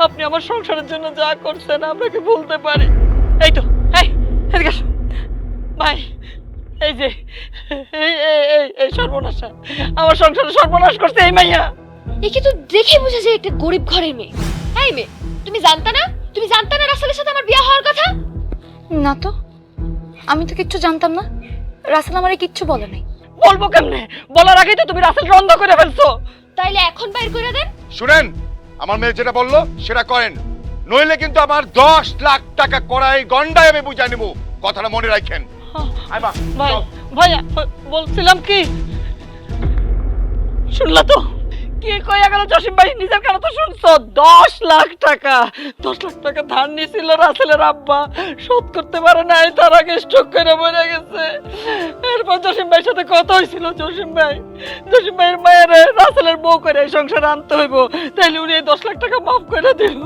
আপনি আমার সংসারের জন্য যা করছেন আপনাকে বলতে পারি। এই তো এদিকে আসো ভাই, এই যে এই সর্বনাশা, আমার সংসারে সর্বনাশ করছে এই মাইয়া। একে তো দেখে বোঝা যায় একটা গরিব ঘরের মেয়ে। এই মেয়ে, তুমি জানতা না রাসেলের সাথে আমার বিয়ে হওয়ার কথা? না তো, আমি তো কিচ্ছু জানতাম না। রাসেল আমারে কিচ্ছু বলে নাই। বলবো কেমনে? বলার আগেই তো তুমি রাসেল বন্ধ করে ফেলছো। তাইলে এখন বাইর করে দেন। শুনেন, আমার মেয়ে যেটা বললো সেটা করেন, নইলে কিন্তু আমার 10 লাখ টাকা করাই গন্ডায় আমি বুঝাই নেব। কথাটা মনে রাখেন। ভাই ভাইয়া বলছিলাম কি, শুনলা তো কি কইয়া গেল জসিম ভাই? নিজের কানে তো শুনছো। 10 লাখ টাকা ধার নিয়েছিল রাসেলের আব্বা, শোধ করতে পারে নাই, তার আগে স্ট্রোক করে মরে গেছে। এরপর জসিম ভাইয়ের সাথে কথা হয়েছিল, জসিম ভাইয়ের মায়ের রাসেলের বউ করে এই সংসারে আনতে হইব, তাইলে উনি এই 10 লাখ টাকা মাফ করে দিল।